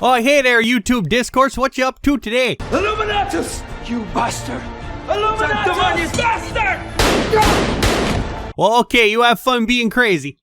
Oh, hey there, YouTube Discourse. What you up to today? Illuminatus, you bastard! Illuminatus, bastard! Well, okay, you have fun being crazy.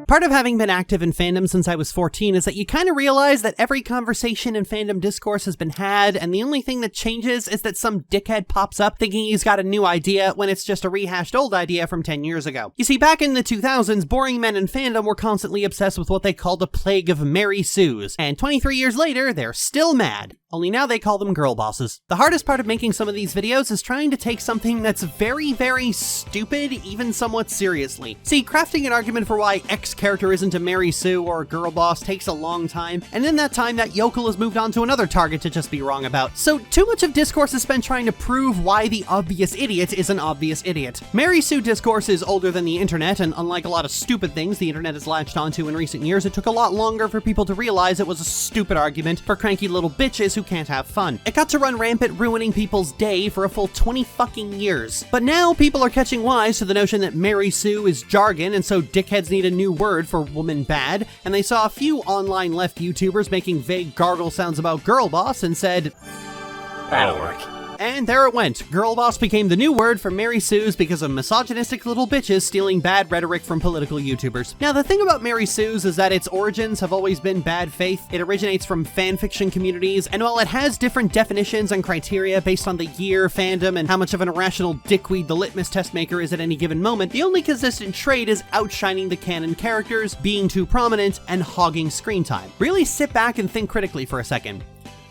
Part of having been active in fandom since I was 14 is that you kind of realize that every conversation in fandom discourse has been had, and the only thing that changes is that some dickhead pops up thinking he's got a new idea when it's just a rehashed old idea from 10 years ago. You see, back in the 2000s, boring men in fandom were constantly obsessed with what they called a plague of Mary Sues, and 23 years later, they're still mad. Only now they call them girl bosses. The hardest part of making some of these videos is trying to take something that's very, very stupid, even somewhat seriously. See, crafting an argument for why X character isn't a Mary Sue or a girl boss takes a long time, and in that time that yokel has moved on to another target to just be wrong about. So too much of discourse is spent trying to prove why the obvious idiot is an obvious idiot. Mary Sue discourse is older than the internet, and unlike a lot of stupid things the internet has latched onto in recent years, it took a lot longer for people to realize it was a stupid argument for cranky little bitches who can't have fun. It got to run rampant, ruining people's day for a full 20 fucking years. But now people are catching wise to the notion that Mary Sue is jargon, and so dickheads need a new word for woman bad, and they saw a few online left YouTubers making vague gargle sounds about girl boss and said, "That'll work." And there it went. Girl boss became the new word for Mary Sues because of misogynistic little bitches stealing bad rhetoric from political YouTubers. Now, the thing about Mary Sues is that its origins have always been bad faith. It originates from fanfiction communities, and while it has different definitions and criteria based on the year, fandom, and how much of an irrational dickweed the litmus test maker is at any given moment, the only consistent trait is outshining the canon characters, being too prominent, and hogging screen time. Really sit back and think critically for a second.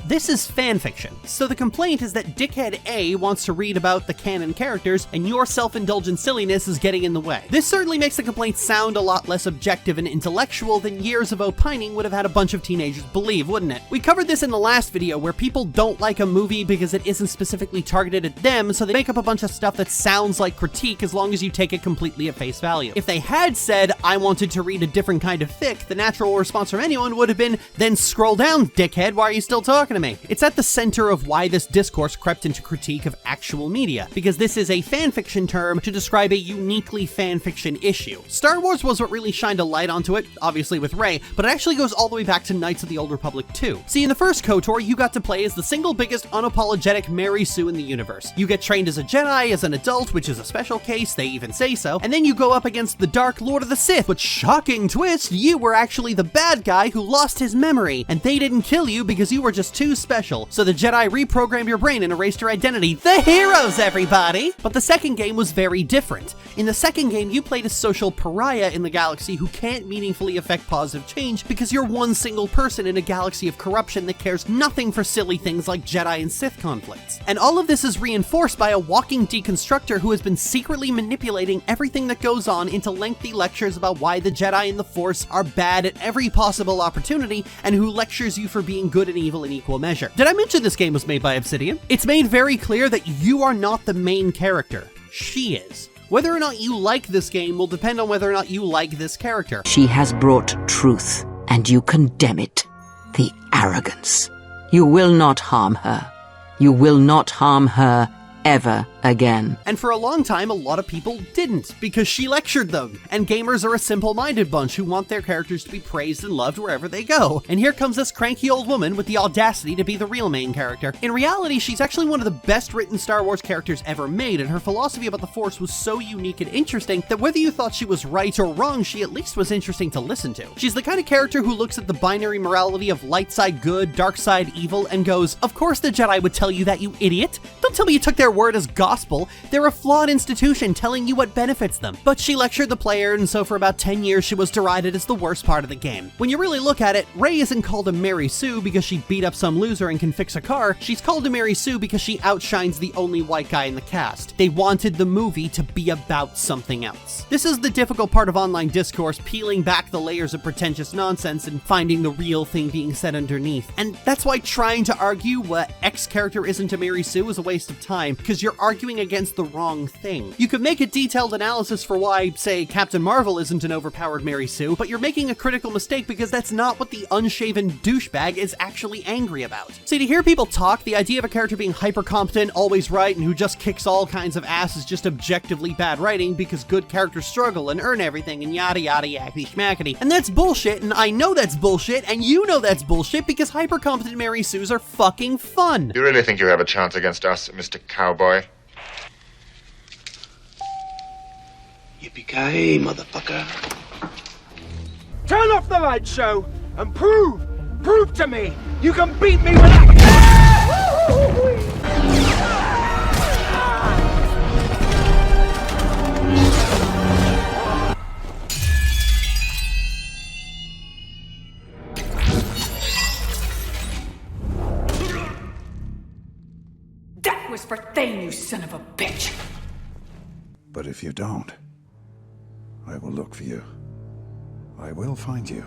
This is fanfiction, so the complaint is that Dickhead A wants to read about the canon characters, and your self-indulgent silliness is getting in the way. This certainly makes the complaint sound a lot less objective and intellectual than years of opining would have had a bunch of teenagers believe, wouldn't it? We covered this in the last video, where people don't like a movie because it isn't specifically targeted at them, so they make up a bunch of stuff that sounds like critique as long as you take it completely at face value. If they had said, "I wanted to read a different kind of fic," the natural response from anyone would have been, "Then scroll down, dickhead, why are you still talking to me?" It's at the center of why this discourse crept into critique of actual media, because this is a fanfiction term to describe a uniquely fanfiction issue. Star Wars was what really shined a light onto it, obviously with Rey, but it actually goes all the way back to Knights of the Old Republic 2. See, in the first KOTOR, you got to play as the single biggest unapologetic Mary Sue in the universe. You get trained as a Jedi as an adult, which is a special case, they even say so, and then you go up against the Dark Lord of the Sith, which, shocking twist, you were actually the bad guy who lost his memory, and they didn't kill you because you were just too special. So the Jedi reprogrammed your brain and erased your identity. The heroes, everybody! But the second game was very different. In the second game, you played a social pariah in the galaxy who can't meaningfully affect positive change because you're one single person in a galaxy of corruption that cares nothing for silly things like Jedi and Sith conflicts. And all of this is reinforced by a walking deconstructor who has been secretly manipulating everything that goes on into lengthy lectures about why the Jedi and the Force are bad at every possible opportunity, and who lectures you for being good and evil in equal measure. Did I mention this game was made by Obsidian? It's made very clear that you are not the main character. She is. Whether or not you like this game will depend on whether or not you like this character. She has brought truth, and you condemn it. The arrogance. You will not harm her. You will not harm her ever again. And for a long time, a lot of people didn't, because she lectured them. And gamers are a simple-minded bunch who want their characters to be praised and loved wherever they go. And here comes this cranky old woman with the audacity to be the real main character. In reality, she's actually one of the best written Star Wars characters ever made, and her philosophy about the Force was so unique and interesting that whether you thought she was right or wrong, she at least was interesting to listen to. She's the kind of character who looks at the binary morality of light side good, dark side evil, and goes, "Of course the Jedi would tell you that, you idiot. Don't tell me you took their word as gospel. They're a flawed institution telling you what benefits them." But she lectured the player, and so for about 10 years she was derided as the worst part of the game. When you really look at it, Rey isn't called a Mary Sue because she beat up some loser and can fix a car. She's called a Mary Sue because she outshines the only white guy in the cast. They wanted the movie to be about something else. This is the difficult part of online discourse, peeling back the layers of pretentious nonsense and finding the real thing being said underneath. And that's why trying to argue what X character isn't a Mary Sue is a waste of time, because you're arguing arguing against the wrong thing. You could make a detailed analysis for why, say, Captain Marvel isn't an overpowered Mary Sue, but you're making a critical mistake because that's not what the unshaven douchebag is actually angry about. See, to hear people talk, the idea of a character being hyper-competent, always right, and who just kicks all kinds of ass is just objectively bad writing because good characters struggle and earn everything and yada yada yakety schmackety. And that's bullshit, and I know that's bullshit, and you know that's bullshit because hyper-competent Mary Sues are fucking fun. You really think you have a chance against us, Mr. Cowboy? Yippee-ki-yay, motherfucker. Turn off the light show and prove to me you can beat me with that. That was for Thane, you son of a bitch! But if you don't, I will look for you. I will find you.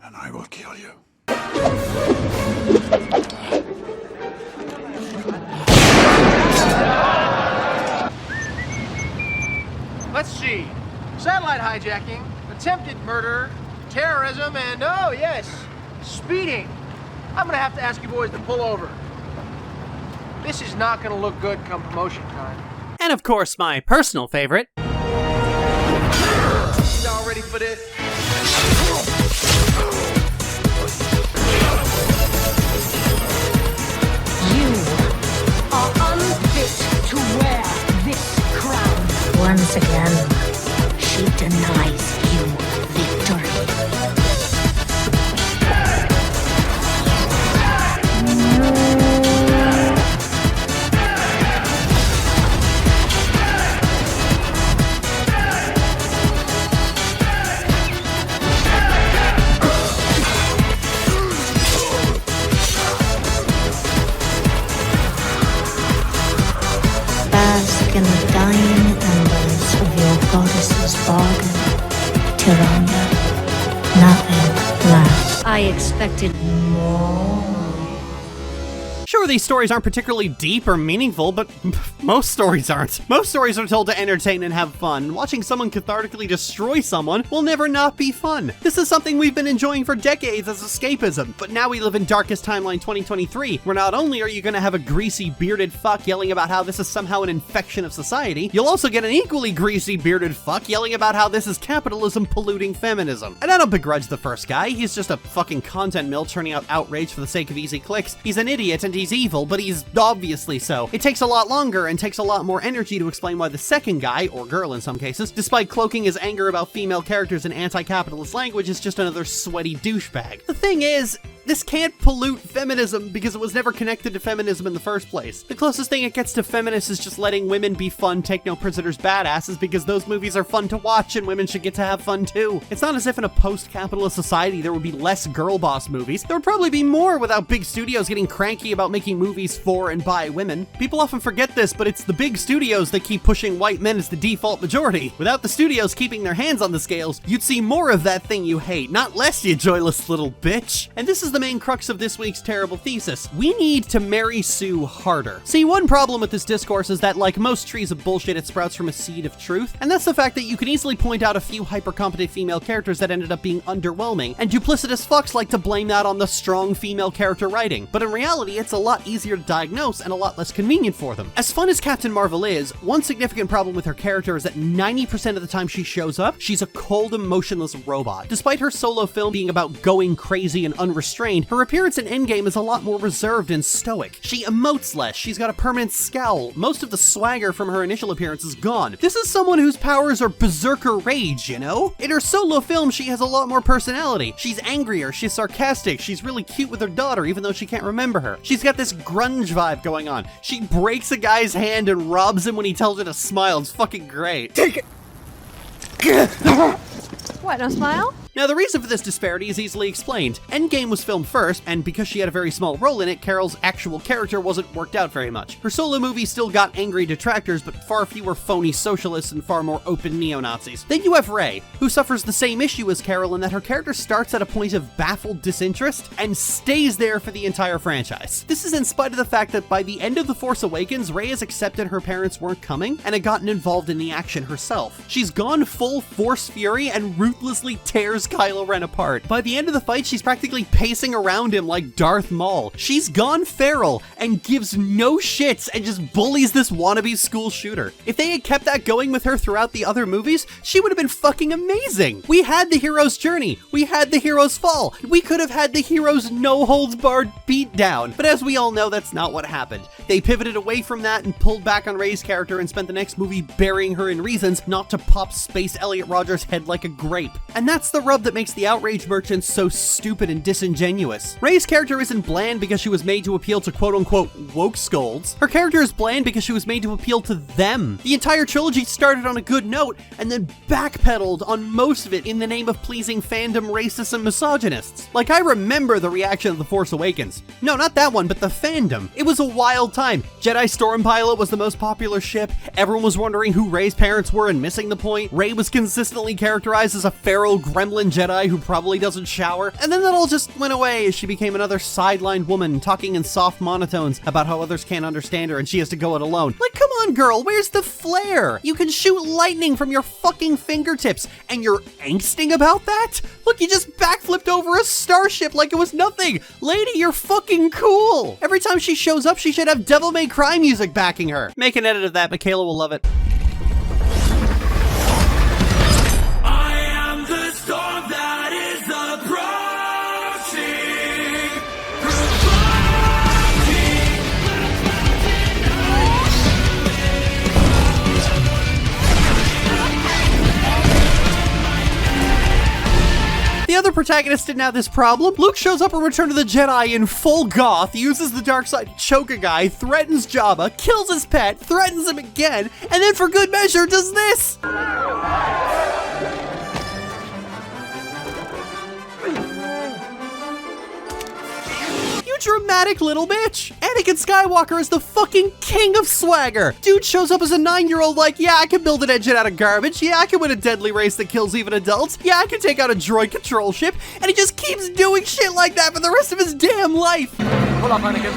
And I will kill you. Let's see. Satellite hijacking, attempted murder, terrorism, and oh yes, speeding. I'm gonna have to ask you boys to pull over. This is not gonna look good come promotion time. And of course, my personal favorite. Y'all ready for this? You are unfit to wear this crown. Once again, she denies you victory. Bask in the dying embers of your goddess's bargain, Tyrande. Nothing lasts. I expected more. Sure, these stories aren't particularly deep or meaningful, but most stories aren't. Most stories are told to entertain and have fun, and watching someone cathartically destroy someone will never not be fun. This is something we've been enjoying for decades as escapism, but now we live in Darkest Timeline 2023, where not only are you gonna have a greasy bearded fuck yelling about how this is somehow an infection of society, you'll also get an equally greasy bearded fuck yelling about how this is capitalism polluting feminism. And I don't begrudge the first guy, he's just a fucking content mill turning out outrage for the sake of easy clicks. He's an idiot and he's evil, but he's obviously so. It takes a lot longer and takes a lot more energy to explain why the second guy, or girl in some cases, despite cloaking his anger about female characters in anti-capitalist language, is just another sweaty douchebag. The thing is, this can't pollute feminism because it was never connected to feminism in the first place. The closest thing it gets to feminists is just letting women be fun, take no prisoners badasses because those movies are fun to watch and women should get to have fun too. It's not as if in a post-capitalist society there would be less girl boss movies. There would probably be more without big studios getting cranky about making movies for and by women. People often forget this, but it's the big studios that keep pushing white men as the default majority. Without the studios keeping their hands on the scales, you'd see more of that thing you hate, not less, you joyless little bitch. And this is the main crux of this week's terrible thesis. We need to Mary Sue harder. See, one problem with this discourse is that, like most trees of bullshit, it sprouts from a seed of truth, and that's the fact that you can easily point out a few hyper-competent female characters that ended up being underwhelming, and duplicitous fucks like to blame that on the strong female character writing. But in reality, it's a lot easier to diagnose and a lot less convenient for them. As fun as Captain Marvel is, one significant problem with her character is that 90% of the time she shows up, she's a cold, emotionless robot. Despite her solo film being about going crazy and unrestrained, her appearance in Endgame is a lot more reserved and stoic. She emotes less, she's got a permanent scowl, most of the swagger from her initial appearance is gone. This is someone whose powers are berserker rage, you know? In her solo film, she has a lot more personality. She's angrier, she's sarcastic, she's really cute with her daughter even though she can't remember her. She's got this grunge vibe going on. She breaks a guy's hand and robs him when he tells her to smile. It's fucking great. Take it! What, no smile? Now, the reason for this disparity is easily explained. Endgame was filmed first, and because she had a very small role in it, Carol's actual character wasn't worked out very much. Her solo movie still got angry detractors, but far fewer phony socialists and far more open neo-Nazis. Then you have Rey, who suffers the same issue as Carol in that her character starts at a point of baffled disinterest and stays there for the entire franchise. This is in spite of the fact that by the end of The Force Awakens, Rey has accepted her parents weren't coming and had gotten involved in the action herself. She's gone full Force fury and ruthlessly tears Kylo Ren apart. By the end of the fight, she's practically pacing around him like Darth Maul. She's gone feral and gives no shits and just bullies this wannabe school shooter. If they had kept that going with her throughout the other movies, she would have been fucking amazing. We had the hero's journey. We had the hero's fall. We could have had the hero's no-holds-barred beatdown. But as we all know, that's not what happened. They pivoted away from that and pulled back on Rey's character and spent the next movie burying her in reasons not to pop Space Elliot Rogers' head like a grape. And that's the rub that makes the outrage merchants so stupid and disingenuous. Rey's character isn't bland because she was made to appeal to quote-unquote woke scolds. Her character is bland because she was made to appeal to them. The entire trilogy started on a good note and then backpedaled on most of it in the name of pleasing fandom racists and misogynists. Like, I remember the reaction of The Force Awakens. No, not that one, but the fandom. It was a wild time. Jedi Stormpilot was the most popular ship. Everyone was wondering who Rey's parents were and missing the point. Rey was consistently characterized as a feral gremlin Jedi who probably doesn't shower. And then that all just went away as she became another sidelined woman talking in soft monotones about how others can't understand her and she has to go it alone. Like, come on, girl, where's the flair? You can shoot lightning from your fucking fingertips and you're angsting about that? Look, you just backflipped over a starship like it was nothing. Lady, you're fucking cool. Every time she shows up, she should have Devil May Cry music backing her. Make an edit of that, Michaela will love it. I am the storm that is approaching. The other protagonist didn't have this problem. Luke shows up in Return of the Jedi in full goth, uses the dark side to choke a guy, threatens Jabba, kills his pet, threatens him again, and then for good measure does this! You dramatic little bitch! Anakin Skywalker is the fucking king of swagger! Dude shows up as a 9-year-old like, yeah, I can build an engine out of garbage, yeah, I can win a deadly race that kills even adults, yeah, I can take out a droid control ship, and he just keeps doing shit like that for the rest of his damn life! Hold up, Anakin.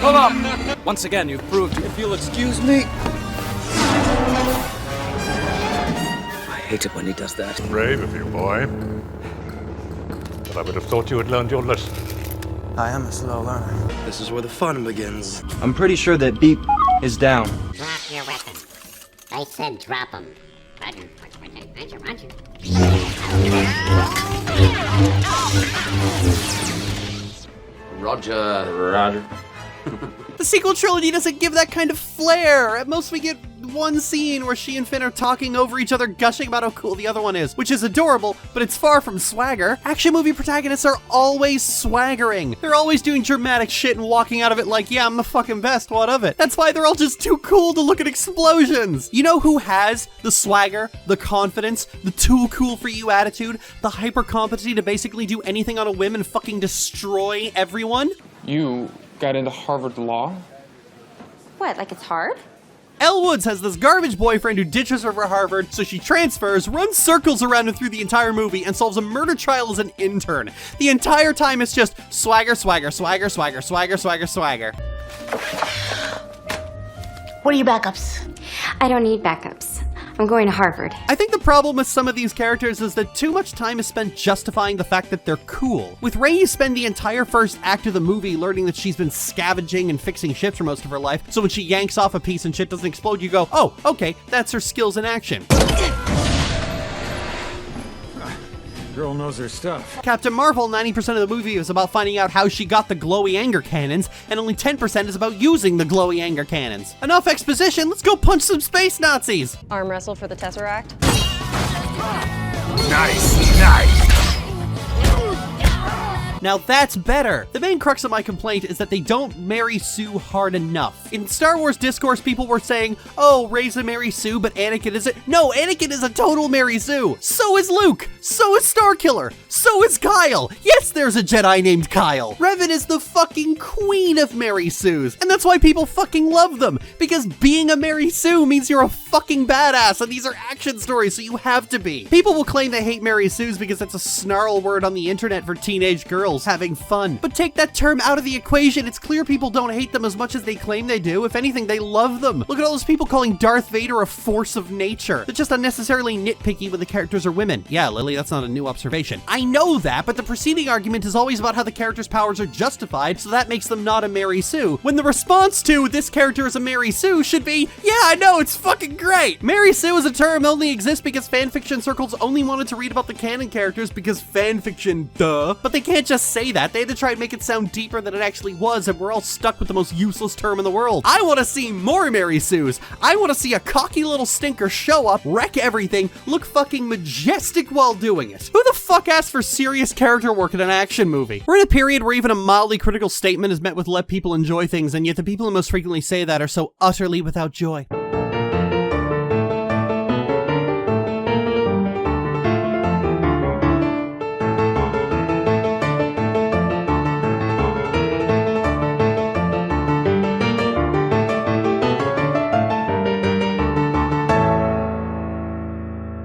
Hold up! Once again, you've proved, if you'll excuse me... I hate it when he does that. Brave of you, boy. But I would have thought you had learned your lesson. I am a slow learner. This is where the fun begins. I'm pretty sure that Beep is down. Drop your weapon. I said drop him. Roger. Roger. The sequel trilogy doesn't give that kind of flair. At most we get one scene where she and Finn are talking over each other, gushing about how cool the other one is, which is adorable, but it's far from swagger. Action movie protagonists are always swaggering. They're always doing dramatic shit and walking out of it like, yeah, I'm the fucking best, what of it? That's why they're all just too cool to look at explosions. You know who has the swagger, the confidence, the too cool for you attitude, the hyper competency to basically do anything on a whim and fucking destroy everyone? You got into Harvard Law? What, like it's hard? Elle Woods has this garbage boyfriend who ditches her for Harvard, so she transfers, runs circles around him through the entire movie, and solves a murder trial as an intern. The entire time it's just swagger, swagger, swagger, swagger, swagger, swagger, swagger. What are your backups? I don't need backups. I'm going to Harvard. I think the problem with some of these characters is that too much time is spent justifying the fact that they're cool. With Rey, you spend the entire first act of the movie learning that she's been scavenging and fixing ships for most of her life, so when she yanks off a piece and shit doesn't explode, you go, oh, okay, that's her skills in action. Girl knows her stuff. Captain Marvel, 90% of the movie is about finding out how she got the glowy anger cannons, and only 10% is about using the glowy anger cannons. Enough exposition, let's go punch some space Nazis! Arm wrestle for the Tesseract. Nice. Now that's better. The main crux of my complaint is that they don't Mary Sue hard enough. In Star Wars discourse, people were saying, oh, Rey's a Mary Sue, but Anakin isn't. No, Anakin is a total Mary Sue. So is Luke. So is Starkiller. So is Kyle. Yes, there's a Jedi named Kyle. Revan is the fucking queen of Mary Sues, and that's why people fucking love them, because being a Mary Sue means you're a fucking badass, and these are action stories, so you have to be. People will claim they hate Mary Sues because that's a snarl word on the internet for teenage girls having fun. But take that term out of the equation, it's clear people don't hate them as much as they claim they do. If anything, they love them. Look at all those people calling Darth Vader a force of nature. They're just unnecessarily nitpicky when the characters are women. Yeah, Lily, that's not a new observation. I know that, but the preceding argument is always about how the character's powers are justified, so that makes them not a Mary Sue, when the response to this character is a Mary Sue should be, yeah, I know, it's fucking great. Mary Sue is a term that only exists because fanfiction circles only wanted to read about the canon characters because fanfiction, duh. But they can't just say that. They had to try and make it sound deeper than it actually was, and we're all stuck with the most useless term in the world. I want to see more Mary Sues. I want to see a cocky little stinker show up, wreck everything, look fucking majestic while doing it. Who the fuck asked for serious character work in an action movie? We're in a period where even a mildly critical statement is met with let people enjoy things, and yet the people who most frequently say that are so utterly without joy.